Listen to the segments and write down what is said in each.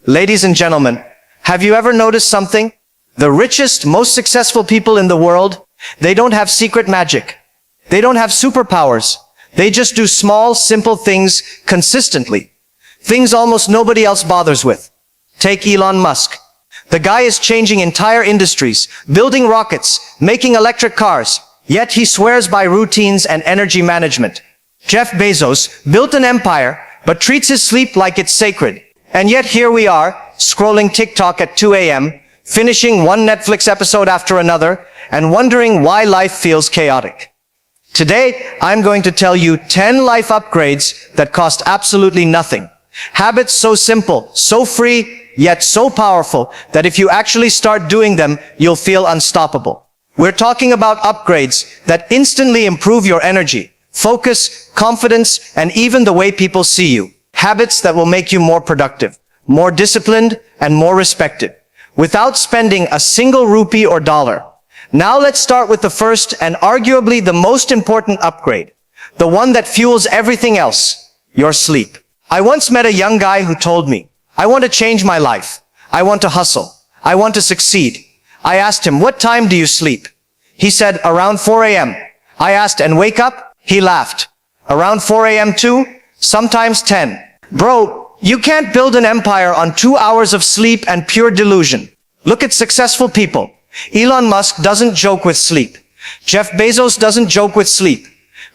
Ladies and gentlemen, have you ever noticed something? The richest, most successful people in the world, they don't have secret magic. They don't have superpowers. They just do small, simple things consistently. Things almost nobody else bothers with. Take Elon Musk. The guy is changing entire industries, building rockets, making electric cars, yet he swears by routines and energy management. Jeff Bezos built an empire, but treats his sleep like it's sacred. And yet here we are, scrolling TikTok at 2 a.m., finishing one Netflix episode after another, and wondering why life feels chaotic. Today, I'm going to tell you 10 life upgrades that cost absolutely nothing. Habits so simple, so free, yet so powerful that if you actually start doing them, you'll feel unstoppable. We're talking about upgrades that instantly improve your energy, focus, confidence, and even the way people see you. Habits that will make you more productive, more disciplined, and more respected, without spending a single rupee or dollar. Now let's start with the first and arguably the most important upgrade, the one that fuels everything else, your sleep. I once met a young guy who told me, I want to change my life. I want to hustle. I want to succeed. I asked him, what time do you sleep? He said, around 4 a.m. I asked, and wake up? He laughed. Around 4 a.m. too? Sometimes 10. Bro, you can't build an empire on 2 hours of sleep and pure delusion. Look at successful people. Elon Musk doesn't joke with sleep. Jeff Bezos doesn't joke with sleep.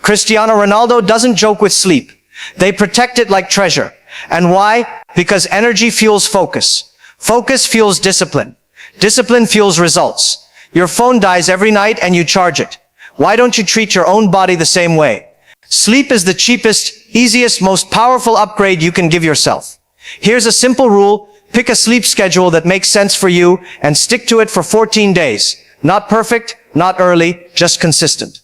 Cristiano Ronaldo doesn't joke with sleep. They protect it like treasure. And why? Because energy fuels focus. Focus fuels discipline. Discipline fuels results. Your phone dies every night and you charge it. Why don't you treat your own body the same way? Sleep is the cheapest, easiest, most powerful upgrade you can give yourself. Here's a simple rule. Pick a sleep schedule that makes sense for you and stick to it for 14 days. Not perfect, not early, just consistent.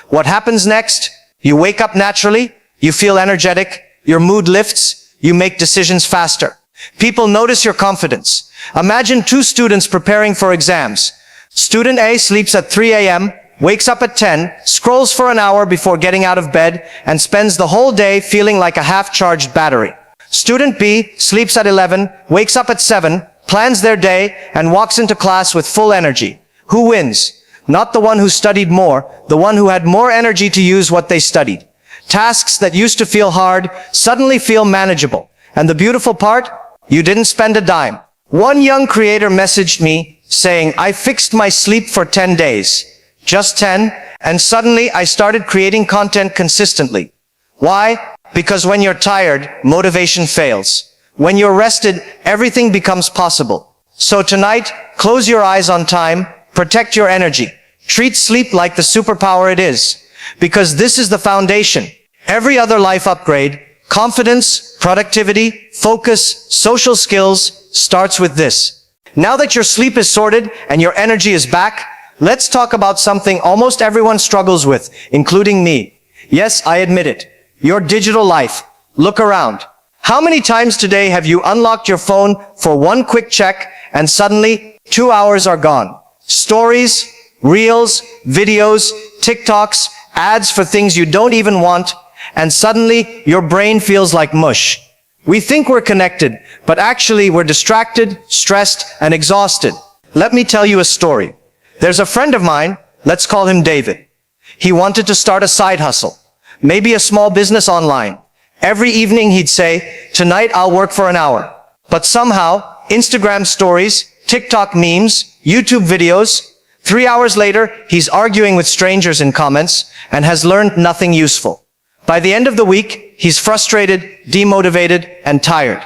What happens next? You wake up naturally, you feel energetic, your mood lifts, you make decisions faster. People notice your confidence. Imagine two students preparing for exams. Student A sleeps at 3 a.m., wakes up at 10, scrolls for an hour before getting out of bed, and spends the whole day feeling like a half-charged battery. Student B sleeps at 11, wakes up at 7, plans their day, and walks into class with full energy. Who wins? Not the one who studied more, the one who had more energy to use what they studied. Tasks that used to feel hard suddenly feel manageable. And the beautiful part? You didn't spend a dime. One young creator messaged me saying, I fixed my sleep for 10 days. Just 10, and suddenly I started creating content consistently. Why? Because when you're tired, motivation fails. When you're rested, everything becomes possible. So tonight, close your eyes on time, protect your energy. Treat sleep like the superpower it is. Because this is the foundation. Every other life upgrade, confidence, productivity, focus, social skills, starts with this. Now that your sleep is sorted and your energy is back, let's talk about something almost everyone struggles with, including me. Yes, I admit it. Your digital life. Look around. How many times today have you unlocked your phone for one quick check and suddenly 2 hours are gone? Stories, reels, videos, TikToks, ads for things you don't even want, and suddenly your brain feels like mush. We think we're connected, but actually we're distracted, stressed, and exhausted. Let me tell you a story. There's a friend of mine, let's call him David. He wanted to start a side hustle, maybe a small business online. Every evening he'd say, tonight I'll work for an hour. But somehow, Instagram stories, TikTok memes, YouTube videos, 3 hours later, he's arguing with strangers in comments and has learned nothing useful. By the end of the week, he's frustrated, demotivated, and tired.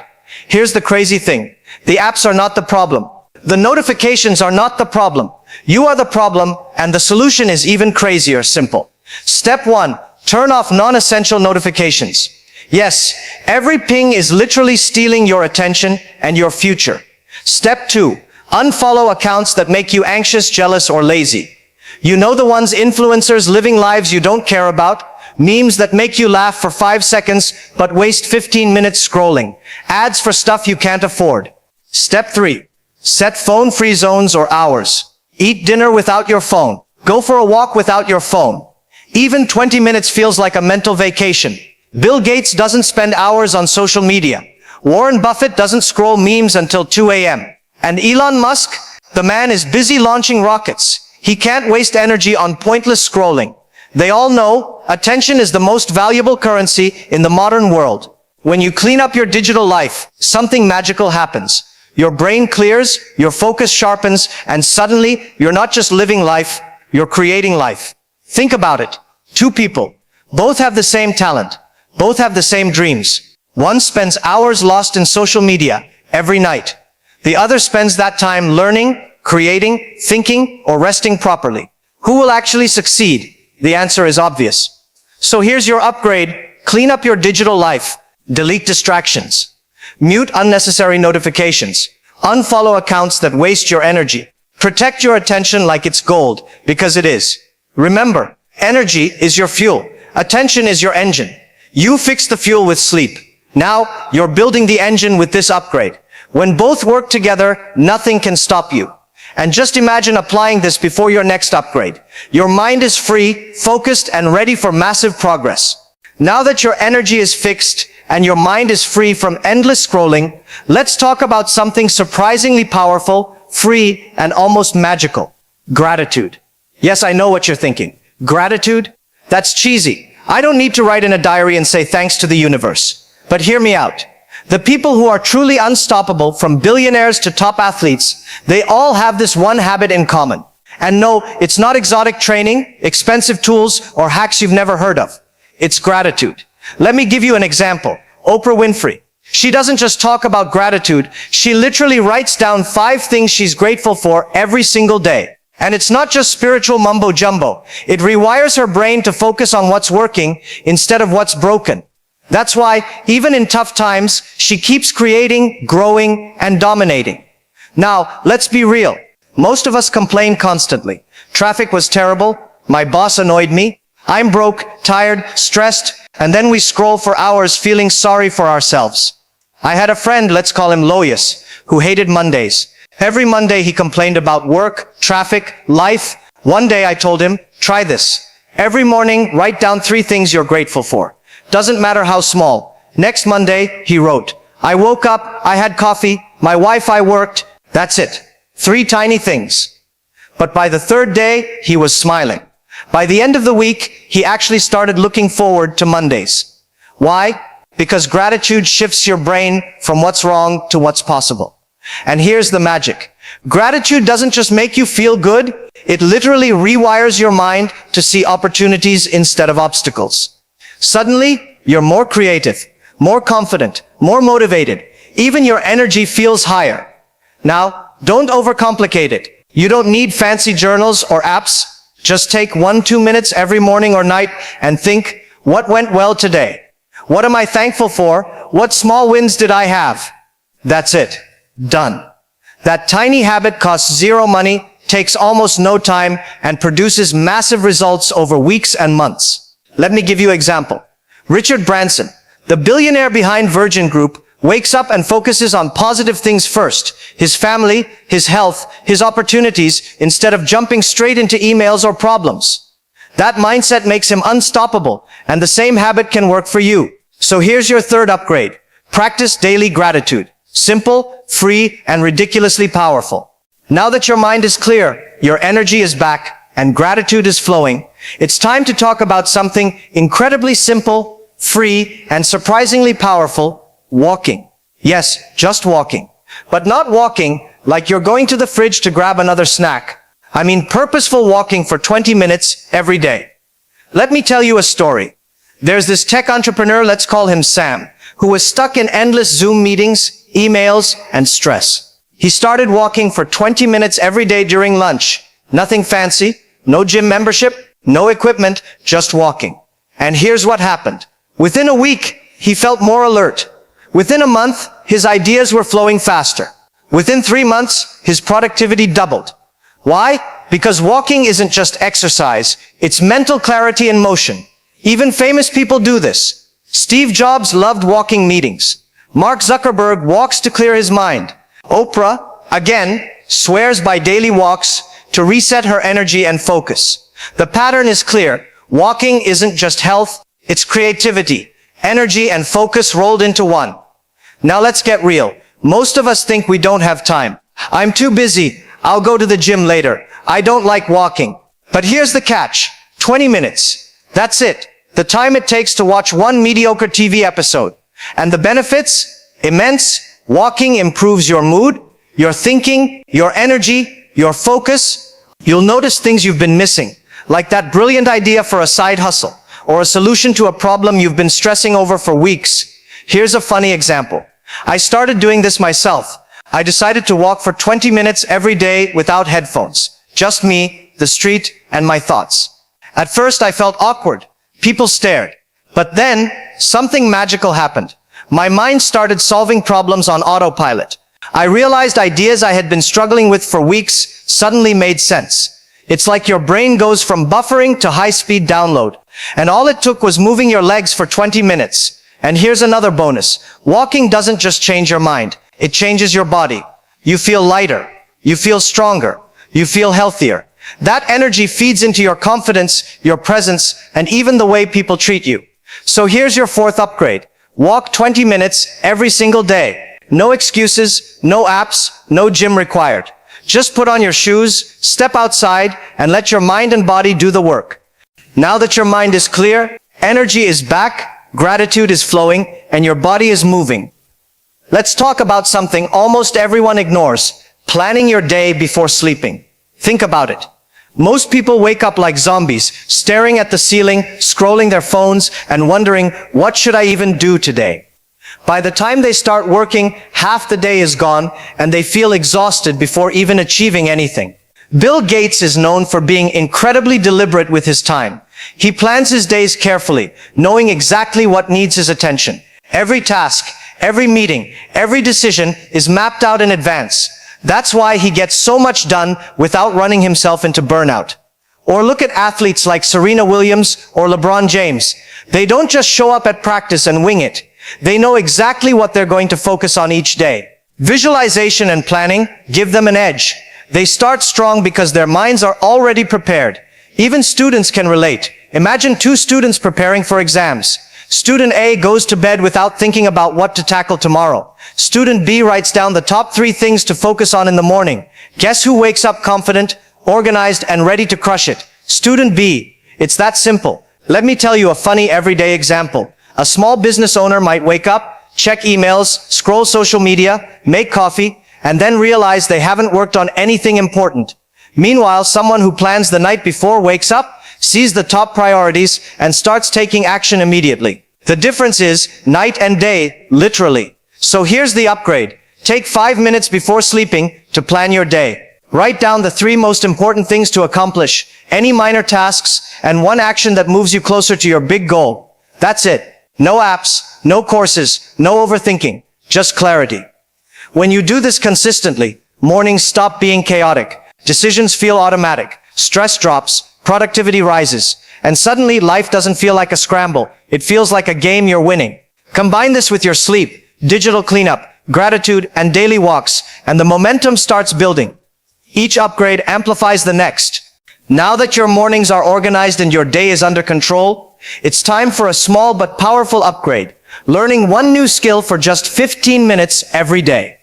Here's the crazy thing. The apps are not the problem. The notifications are not the problem. You are the problem, and the solution is even crazier simple. Step 1. Turn off non-essential notifications. Yes, every ping is literally stealing your attention and your future. Step 2. Unfollow accounts that make you anxious, jealous, or lazy. You know the ones, influencers living lives you don't care about, memes that make you laugh for 5 seconds but waste 15 minutes scrolling, ads for stuff you can't afford. Step 3. Set phone-free zones or hours. Eat dinner without your phone. Go for a walk without your phone. Even 20 minutes feels like a mental vacation. Bill Gates doesn't spend hours on social media. Warren Buffett doesn't scroll memes until 2 a.m. And Elon Musk, the man is busy launching rockets. He can't waste energy on pointless scrolling. They all know attention is the most valuable currency in the modern world. When you clean up your digital life, something magical happens. Your brain clears, your focus sharpens, and suddenly you're not just living life, you're creating life. Think about it. Two people. Both have the same talent. Both have the same dreams. One spends hours lost in social media every night. The other spends that time learning, creating, thinking, or resting properly. Who will actually succeed? The answer is obvious. So here's your upgrade. Clean up your digital life. Delete distractions. Mute unnecessary notifications. Unfollow accounts that waste your energy. Protect your attention like it's gold, because it is. Remember, energy is your fuel. Attention is your engine. You fix the fuel with sleep. Now, you're building the engine with this upgrade. When both work together, nothing can stop you. And just imagine applying this before your next upgrade. Your mind is free, focused, and ready for massive progress. Now that your energy is fixed and your mind is free from endless scrolling, let's talk about something surprisingly powerful, free, and almost magical. Gratitude. Yes, I know what you're thinking. Gratitude? That's cheesy. I don't need to write in a diary and say thanks to the universe. But hear me out. The people who are truly unstoppable, from billionaires to top athletes, they all have this one habit in common. And no, it's not exotic training, expensive tools, or hacks you've never heard of. It's gratitude. Let me give you an example. Oprah Winfrey. She doesn't just talk about gratitude, she literally writes down 5 things she's grateful for every single day. And it's not just spiritual mumbo jumbo. It rewires her brain to focus on what's working instead of what's broken. That's why, even in tough times, she keeps creating, growing, and dominating. Now, let's be real. Most of us complain constantly. Traffic was terrible. My boss annoyed me. I'm broke, tired, stressed, and then we scroll for hours feeling sorry for ourselves. I had a friend, let's call him Lois, who hated Mondays. Every Monday he complained about work, traffic, life. One day I told him, try this. Every morning, write down 3 things you're grateful for. Doesn't matter how small. Next Monday, he wrote, I woke up, I had coffee, my Wi-Fi worked. That's it. 3 tiny things. But by the 3rd day, he was smiling. By the end of the week, he actually started looking forward to Mondays. Why? Because gratitude shifts your brain from what's wrong to what's possible. And here's the magic. Gratitude doesn't just make you feel good, it literally rewires your mind to see opportunities instead of obstacles. Suddenly, you're more creative, more confident, more motivated. Even your energy feels higher. Now, don't overcomplicate it. You don't need fancy journals or apps. Just take 1-2 minutes every morning or night and think, what went well today? What am I thankful for? What small wins did I have? That's it. Done. That tiny habit costs 0 money, takes almost no time, and produces massive results over weeks and months. Let me give you an example. Richard Branson, the billionaire behind Virgin Group, wakes up and focuses on positive things first. His family, his health, his opportunities, instead of jumping straight into emails or problems. That mindset makes him unstoppable, and the same habit can work for you. So here's your 3rd upgrade. Practice daily gratitude. Simple, free, and ridiculously powerful. Now that your mind is clear, your energy is back, and gratitude is flowing, it's time to talk about something incredibly simple, free, and surprisingly powerful: walking. Yes, just walking. But not walking like you're going to the fridge to grab another snack. I mean purposeful walking for 20 minutes every day. Let me tell you a story. There's this tech entrepreneur, let's call him Sam, who was stuck in endless Zoom meetings, emails, and stress. He started walking for 20 minutes every day during lunch. Nothing fancy, no gym membership, no equipment, just walking. And here's what happened. Within a week, he felt more alert. Within a month, his ideas were flowing faster. Within 3 months, his productivity doubled. Why? Because walking isn't just exercise, it's mental clarity in motion. Even famous people do this. Steve Jobs loved walking meetings. Mark Zuckerberg walks to clear his mind. Oprah, again, swears by daily walks to reset her energy and focus. The pattern is clear. Walking isn't just health, it's creativity, energy, and focus rolled into one. Now let's get real. Most of us think we don't have time. I'm too busy. I'll go to the gym later. I don't like walking. But here's the catch. 20 minutes. That's it. The time it takes to watch one mediocre TV episode. And the benefits? Immense. Walking improves your mood, your thinking, your energy, your focus. You'll notice things you've been missing, like that brilliant idea for a side hustle, or a solution to a problem you've been stressing over for weeks. Here's a funny example. I started doing this myself. I decided to walk for 20 minutes every day without headphones. Just me, the street, and my thoughts. At first I felt awkward. People stared. But then, something magical happened. My mind started solving problems on autopilot. I realized ideas I had been struggling with for weeks suddenly made sense. It's like your brain goes from buffering to high-speed download. And all it took was moving your legs for 20 minutes. And here's another bonus. Walking doesn't just change your mind. It changes your body. You feel lighter. You feel stronger. You feel healthier. That energy feeds into your confidence, your presence, and even the way people treat you. So here's your fourth upgrade. Walk 20 minutes every single day. No excuses, no apps, no gym required. Just put on your shoes, step outside, and let your mind and body do the work. Now that your mind is clear, energy is back, gratitude is flowing, and your body is moving. Let's talk about something almost everyone ignores. Planning your day before sleeping. Think about it. Most people wake up like zombies, staring at the ceiling, scrolling their phones, and wondering, what should I even do today? By the time they start working, half the day is gone, and they feel exhausted before even achieving anything. Bill Gates is known for being incredibly deliberate with his time. He plans his days carefully, knowing exactly what needs his attention. Every task, every meeting, every decision is mapped out in advance. That's why he gets so much done without running himself into burnout. Or look at athletes like Serena Williams or LeBron James. They don't just show up at practice and wing it. They know exactly what they're going to focus on each day. Visualization and planning give them an edge. They start strong because their minds are already prepared. Even students can relate. Imagine two students preparing for exams. Student A goes to bed without thinking about what to tackle tomorrow. Student B writes down the top 3 things to focus on in the morning. Guess who wakes up confident, organized, and ready to crush it? Student B. It's that simple. Let me tell you a funny everyday example. A small business owner might wake up, check emails, scroll social media, make coffee, and then realize they haven't worked on anything important. Meanwhile, someone who plans the night before wakes up, sees the top priorities, and starts taking action immediately. The difference is night and day, literally. So here's the upgrade. Take 5 minutes before sleeping to plan your day. Write down the 3 most important things to accomplish, any minor tasks, and one action that moves you closer to your big goal. That's it. No apps, no courses, no overthinking, just clarity. When you do this consistently, mornings stop being chaotic. Decisions feel automatic. Stress drops. Productivity rises. And suddenly life doesn't feel like a scramble. It feels like a game you're winning. Combine this with your sleep, digital cleanup, gratitude, and daily walks, and the momentum starts building. Each upgrade amplifies the next. Now that your mornings are organized and your day is under control, it's time for a small but powerful upgrade. Learning one new skill for just 15 minutes every day.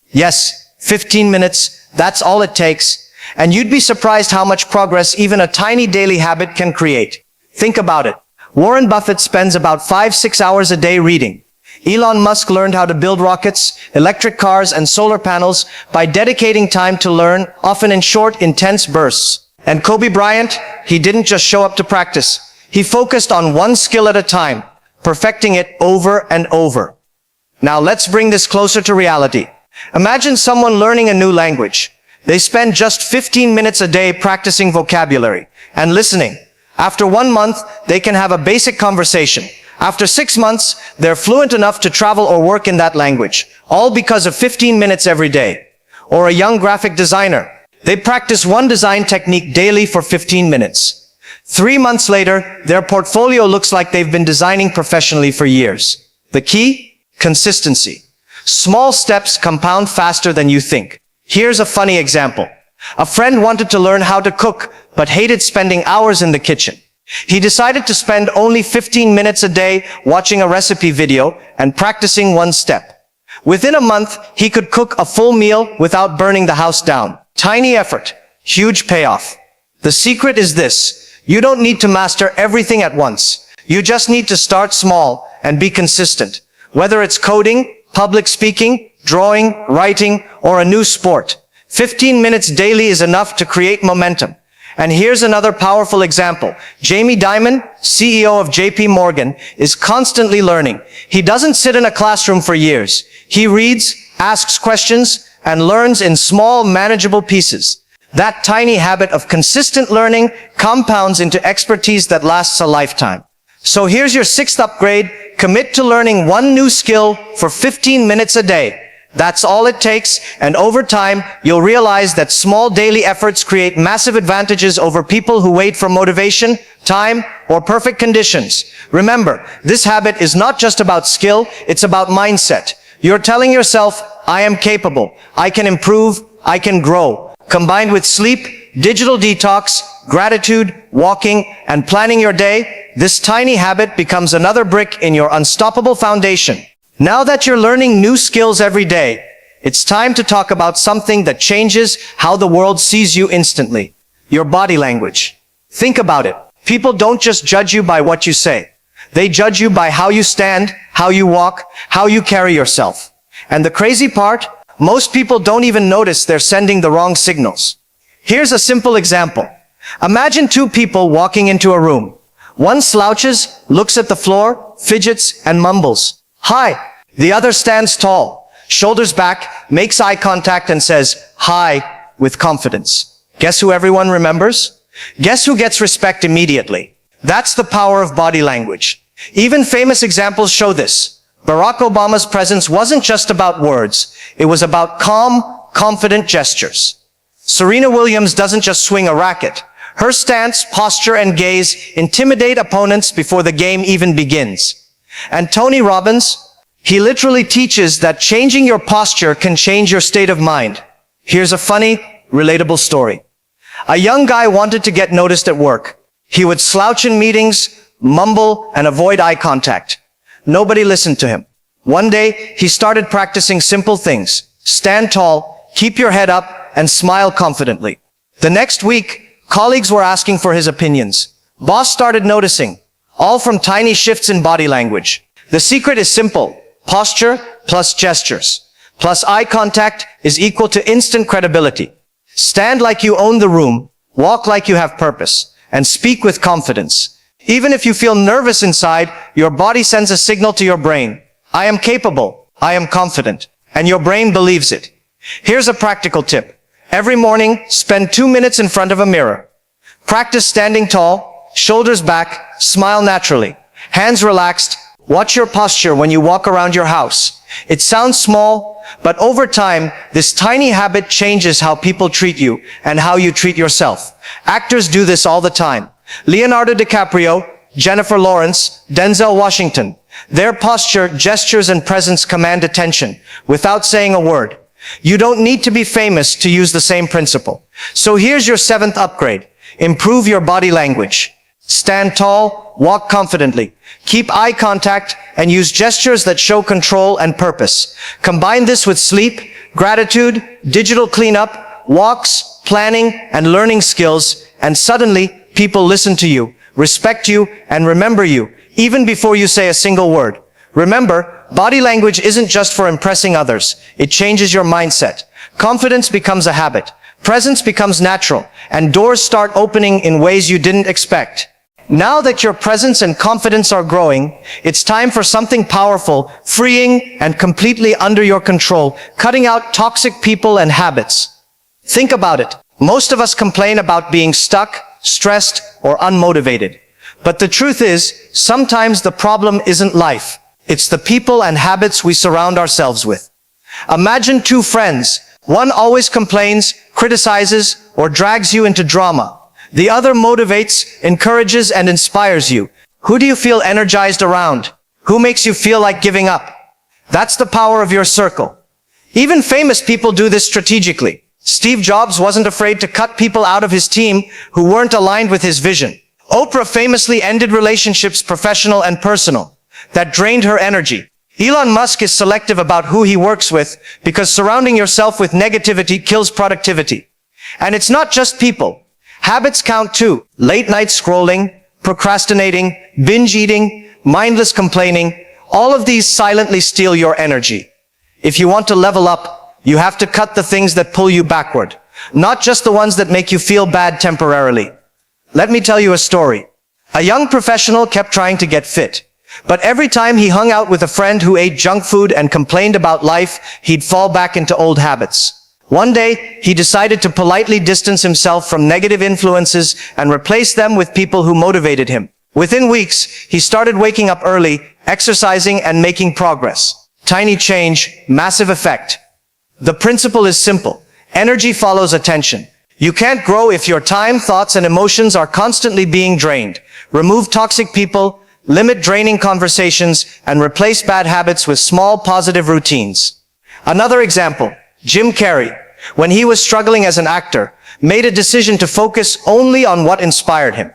Yes, 15 minutes, that's all it takes. And you'd be surprised how much progress even a tiny daily habit can create. Think about it. Warren Buffett spends about 5-6 hours a day reading. Elon Musk learned how to build rockets, electric cars, and solar panels by dedicating time to learn, often in short, intense bursts. And Kobe Bryant, he didn't just show up to practice. He focused on one skill at a time, perfecting it over and over. Now let's bring this closer to reality. Imagine someone learning a new language. They spend just 15 minutes a day practicing vocabulary and listening. After 1 month, they can have a basic conversation. After 6 months, they're fluent enough to travel or work in that language, all because of 15 minutes every day. Or a young graphic designer. They practice one design technique daily for 15 minutes. 3 months later, their portfolio looks like they've been designing professionally for years. The key? Consistency. Small steps compound faster than you think. Here's a funny example. A friend wanted to learn how to cook, but hated spending hours in the kitchen. He decided to spend only 15 minutes a day watching a recipe video and practicing one step. Within a month, he could cook a full meal without burning the house down. Tiny effort, huge payoff. The secret is this: you don't need to master everything at once. You just need to start small and be consistent. Whether it's coding, public speaking, drawing, writing, or a new sport, 15 minutes daily is enough to create momentum. And here's another powerful example. Jamie Dimon, CEO of JP Morgan, is constantly learning. He doesn't sit in a classroom for years. He reads, asks questions, and learns in small, manageable pieces. That tiny habit of consistent learning compounds into expertise that lasts a lifetime. So here's your 6th upgrade. Commit to learning one new skill for 15 minutes a day. That's all it takes, and over time, you'll realize that small daily efforts create massive advantages over people who wait for motivation, time, or perfect conditions. Remember, this habit is not just about skill, it's about mindset. You're telling yourself, I am capable, I can improve, I can grow. Combined with sleep, digital detox, gratitude, walking, and planning your day, this tiny habit becomes another brick in your unstoppable foundation. Now that you're learning new skills every day, it's time to talk about something that changes how the world sees you instantly. Your body language. Think about it. People don't just judge you by what you say. They judge you by how you stand, how you walk, how you carry yourself. And the crazy part, most people don't even notice they're sending the wrong signals. Here's a simple example. Imagine two people walking into a room. One slouches, looks at the floor, fidgets, and mumbles, "Hi." The other stands tall, shoulders back, makes eye contact, and says, "Hi," with confidence. Guess who everyone remembers? Guess who gets respect immediately? That's the power of body language. Even famous examples show this. Barack Obama's presence wasn't just about words. It was about calm, confident gestures. Serena Williams doesn't just swing a racket. Her stance, posture, and gaze intimidate opponents before the game even begins. And Tony Robbins, he literally teaches that changing your posture can change your state of mind. Here's a funny, relatable story. A young guy wanted to get noticed at work. He would slouch in meetings, mumble, and avoid eye contact. Nobody listened to him. One day, he started practicing simple things. Stand tall, keep your head up, and smile confidently. The next week, colleagues were asking for his opinions. Boss started noticing, all from tiny shifts in body language. The secret is simple. Posture plus gestures plus eye contact is equal to instant credibility. Stand like you own the room, walk like you have purpose, and speak with confidence. Even if you feel nervous inside, your body sends a signal to your brain. I am capable, I am confident, and your brain believes it. Here's a practical tip. Every morning, spend 2 minutes in front of a mirror. Practice standing tall, shoulders back, smile naturally, hands relaxed. Watch your posture when you walk around your house. It sounds small, but over time, this tiny habit changes how people treat you and how you treat yourself. Actors do this all the time. Leonardo DiCaprio, Jennifer Lawrence, Denzel Washington. Their posture, gestures, and presence command attention without saying a word. You don't need to be famous to use the same principle. So here's your 7th upgrade. Improve your body language. Stand tall, walk confidently, keep eye contact, and use gestures that show control and purpose. Combine this with sleep, gratitude, digital cleanup, walks, planning, and learning skills, and suddenly people listen to you, respect you, and remember you, even before you say a single word. Remember, body language isn't just for impressing others. It changes your mindset. Confidence becomes a habit. Presence becomes natural, and doors start opening in ways you didn't expect. Now that your presence and confidence are growing, it's time for something powerful, freeing, and completely under your control, cutting out toxic people and habits. Think about it. Most of us complain about being stuck, stressed, or unmotivated. But the truth is, sometimes the problem isn't life. It's the people and habits we surround ourselves with. Imagine two friends. One always complains, criticizes, or drags you into drama. The other motivates, encourages, and inspires you. Who do you feel energized around? Who makes you feel like giving up? That's the power of your circle. Even famous people do this strategically. Steve Jobs wasn't afraid to cut people out of his team who weren't aligned with his vision. Oprah famously ended relationships, professional and personal, that drained her energy. Elon Musk is selective about who he works with because surrounding yourself with negativity kills productivity. And it's not just people. Habits count too. Late night scrolling, procrastinating, binge eating, mindless complaining, all of these silently steal your energy. If you want to level up, you have to cut the things that pull you backward, not just the ones that make you feel bad temporarily. Let me tell you a story. A young professional kept trying to get fit, but every time he hung out with a friend who ate junk food and complained about life, he'd fall back into old habits. One day, he decided to politely distance himself from negative influences and replace them with people who motivated him. Within weeks, he started waking up early, exercising, and making progress. Tiny change, massive effect. The principle is simple. Energy follows attention. You can't grow if your time, thoughts, and emotions are constantly being drained. Remove toxic people, limit draining conversations, and replace bad habits with small positive routines. Another example, Jim Carrey, when he was struggling as an actor, made a decision to focus only on what inspired him.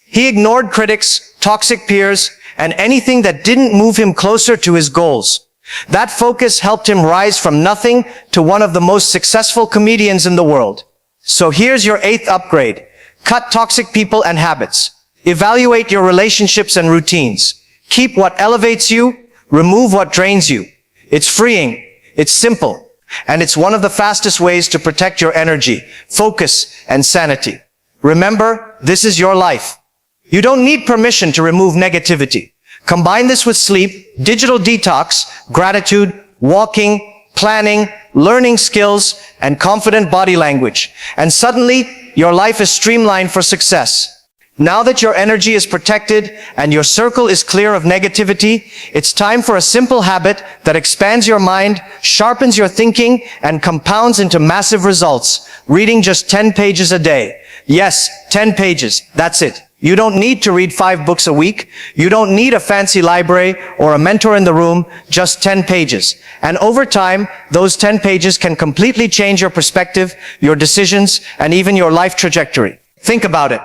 He ignored critics, toxic peers, and anything that didn't move him closer to his goals. That focus helped him rise from nothing to one of the most successful comedians in the world. So here's your 8th upgrade. Cut toxic people and habits. Evaluate your relationships and routines. Keep what elevates you, remove what drains you. It's freeing, it's simple, and it's one of the fastest ways to protect your energy, focus, and sanity. Remember, this is your life. You don't need permission to remove negativity. Combine this with sleep, digital detox, gratitude, walking, planning, learning skills, and confident body language. And suddenly, your life is streamlined for success. Now that your energy is protected and your circle is clear of negativity, it's time for a simple habit that expands your mind, sharpens your thinking, and compounds into massive results. Reading just 10 pages a day. Yes, 10 pages. That's it. You don't need to read 5 books a week. You don't need a fancy library or a mentor in the room, just 10 pages. And over time, those 10 pages can completely change your perspective, your decisions, and even your life trajectory. Think about it.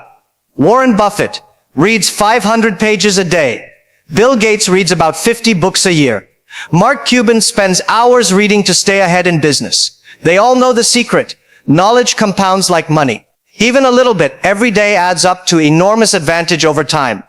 Warren Buffett reads 500 pages a day. Bill Gates reads about 50 books a year. Mark Cuban spends hours reading to stay ahead in business. They all know the secret. Knowledge compounds like money. Even a little bit every day adds up to enormous advantage over time.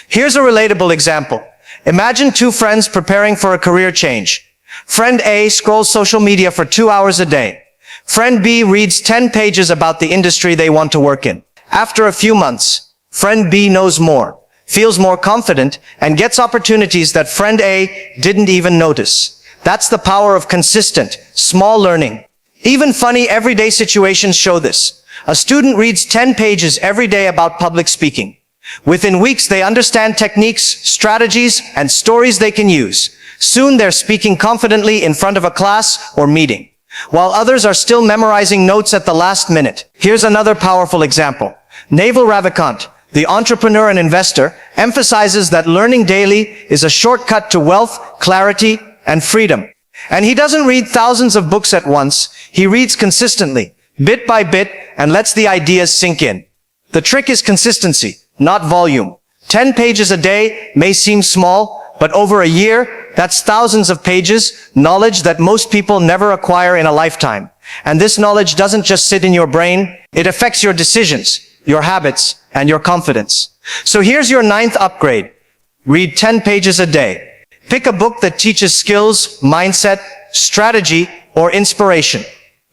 Here's a relatable example. Imagine 2 friends preparing for a career change. Friend A scrolls social media for 2 hours a day. Friend B reads 10 pages about the industry they want to work in. After a few months, friend B knows more, feels more confident, and gets opportunities that friend A didn't even notice. That's the power of consistent, small learning. Even funny everyday situations show this. A student reads 10 pages every day about public speaking. Within weeks, they understand techniques, strategies, and stories they can use. Soon, they're speaking confidently in front of a class or meeting, while others are still memorizing notes at the last minute. Here's another powerful example. Naval Ravikant, the entrepreneur and investor, emphasizes that learning daily is a shortcut to wealth, clarity, and freedom. And he doesn't read thousands of books at once. He reads consistently, bit by bit, and lets the ideas sink in. The trick is consistency, not volume. 10 pages a day may seem small, but over a year, that's thousands of pages, knowledge that most people never acquire in a lifetime. And this knowledge doesn't just sit in your brain, it affects your decisions, your habits, and your confidence. So here's your 9th upgrade. Read 10 pages a day. Pick a book that teaches skills, mindset, strategy, or inspiration.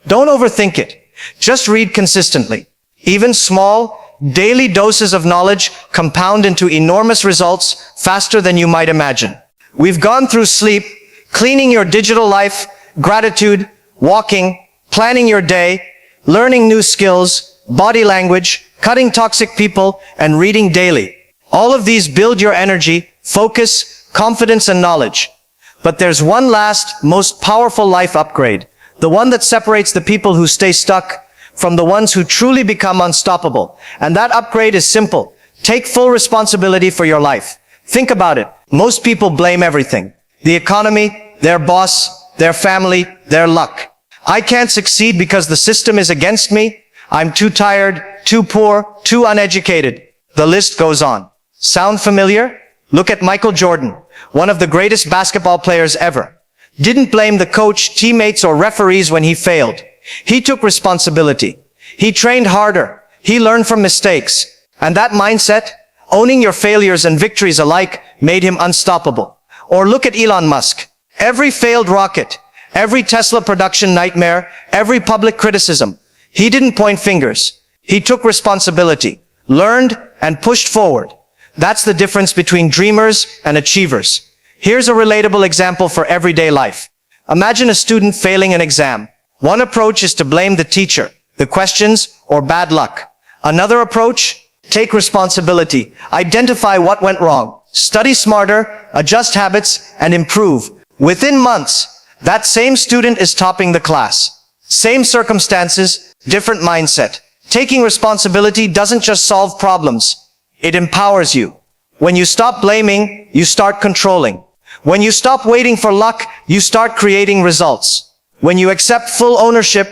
Don't overthink it. Just read consistently. Even small, daily doses of knowledge compound into enormous results faster than you might imagine. We've gone through sleep, cleaning your digital life, gratitude, walking, planning your day, learning new skills, body language, cutting toxic people, and reading daily. All of these build your energy, focus, confidence, and knowledge. But there's one last, most powerful life upgrade. The one that separates the people who stay stuck from the ones who truly become unstoppable. And that upgrade is simple. Take full responsibility for your life. Think about it. Most people blame everything. The economy, their boss, their family, their luck. I can't succeed because the system is against me. I'm too tired, too poor, too uneducated. The list goes on. Sound familiar? Look at Michael Jordan, one of the greatest basketball players ever. Didn't blame the coach, teammates, or referees when he failed. He took responsibility. He trained harder. He learned from mistakes. And that mindset, owning your failures and victories alike, made him unstoppable. Or look at Elon Musk. Every failed rocket, every Tesla production nightmare, every public criticism, he didn't point fingers. He took responsibility, learned, and pushed forward. That's the difference between dreamers and achievers. Here's a relatable example for everyday life. Imagine a student failing an exam. One approach is to blame the teacher, the questions, or bad luck. Another approach, take responsibility, identify what went wrong, study smarter, adjust habits, and improve. Within months, that same student is topping the class. Same circumstances, different mindset. Taking responsibility doesn't just solve problems, it empowers you. When you stop blaming, you start controlling. When you stop waiting for luck, you start creating results. When you accept full ownership,